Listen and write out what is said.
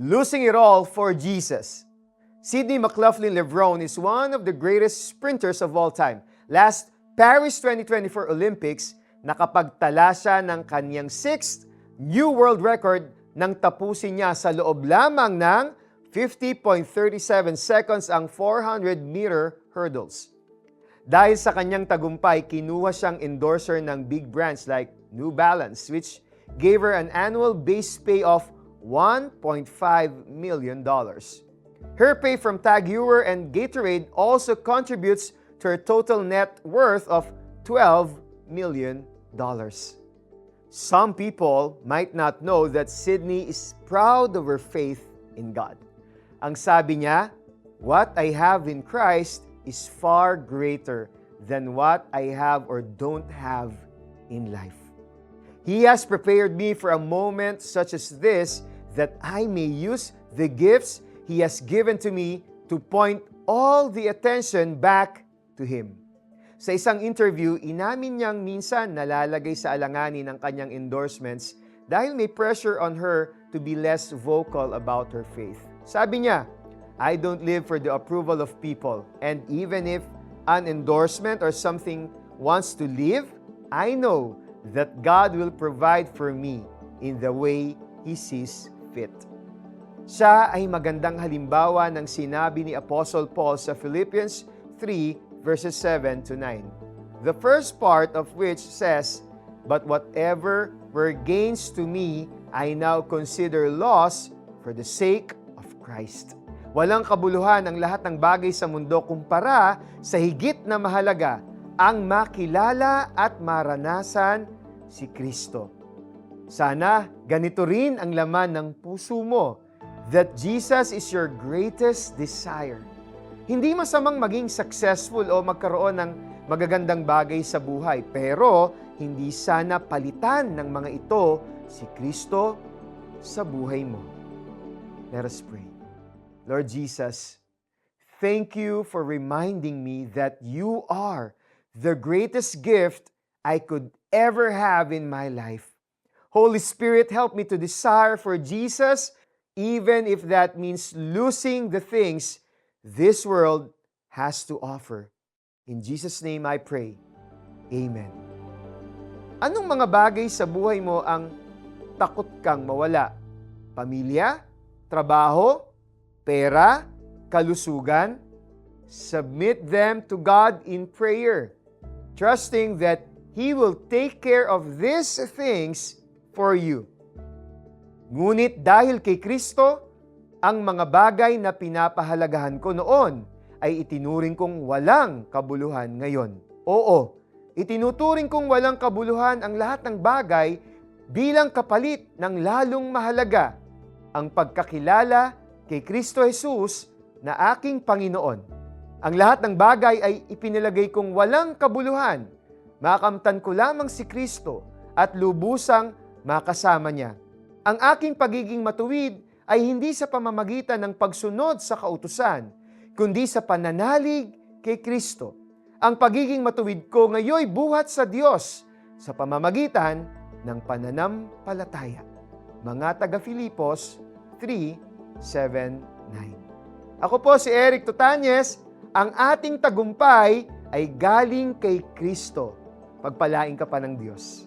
Losing it all for Jesus. Sydney McLaughlin-Levrone is one of the greatest sprinters of all time. Last Paris 2024 Olympics, nakapagtala siya ng kanyang 6th new world record nang tapusin niya sa loob lamang ng 50.37 seconds ang 400-meter hurdles. Dahil sa kanyang tagumpay, kinuha siyang endorser ng big brands like New Balance, which gave her an annual base pay of $1.5 million. Her pay from Tag Heuer and Gatorade also contributes to her total net worth of $12 million. Some people might not know that Sydney is proud of her faith in God. Ang sabi niya, "What I have in Christ is far greater than what I have or don't have in life. He has prepared me for a moment such as this that I may use the gifts He has given to me to point all the attention back to Him." Sa isang interview, inamin niyang minsan nalalagay sa alanganin ang kanyang endorsements dahil may pressure on her to be less vocal about her faith. Sabi niya, "I don't live for the approval of people, and even if an endorsement or something wants to leave, I know that God will provide for me in the way He sees fit." Siya ay magandang halimbawa ng sinabi ni Apostle Paul sa Philippians 3 verses 7 to 9. The first part of which says, "But whatever were gains to me, I now consider loss for the sake of Christ." Walang kabuluhan ang lahat ng bagay sa mundo kumpara sa higit na mahalaga ang makilala at maranasan si Kristo. Sana ganito rin ang laman ng puso mo, that Jesus is your greatest desire. Hindi masamang maging successful o magkaroon ng magagandang bagay sa buhay, pero hindi sana palitan ng mga ito si Kristo sa buhay mo. Let us pray. Lord Jesus, thank you for reminding me that you are the greatest gift I could ever have in my life. Holy Spirit, help me to desire for Jesus, even if that means losing the things this world has to offer. In Jesus' name I pray. Amen. Anong mga bagay sa buhay mo ang takot kang mawala? Pamilya? Trabaho? Pera? Kalusugan? Submit them to God in prayer, trusting that He will take care of these things for you. Ngunit dahil kay Kristo, ang mga bagay na pinapahalagahan ko noon ay itinuring kong walang kabuluhan ngayon. Oo, itinuturing kong walang kabuluhan ang lahat ng bagay bilang kapalit ng lalong mahalaga, ang pagkakilala kay Kristo Jesus na aking Panginoon. Ang lahat ng bagay ay ipinalagay kong walang kabuluhan. Makamtan ko lamang si Kristo at lubusang makasama niya. Ang aking pagiging matuwid ay hindi sa pamamagitan ng pagsunod sa kautusan, kundi sa pananalig kay Kristo. Ang pagiging matuwid ko ngayoy buhat sa Diyos sa pamamagitan ng pananampalataya. Mga taga-Filipos 3:7-9. Ako po si Eric Tutanyes. Ang ating tagumpay ay galing kay Kristo. Pagpalain ka pa ng Diyos.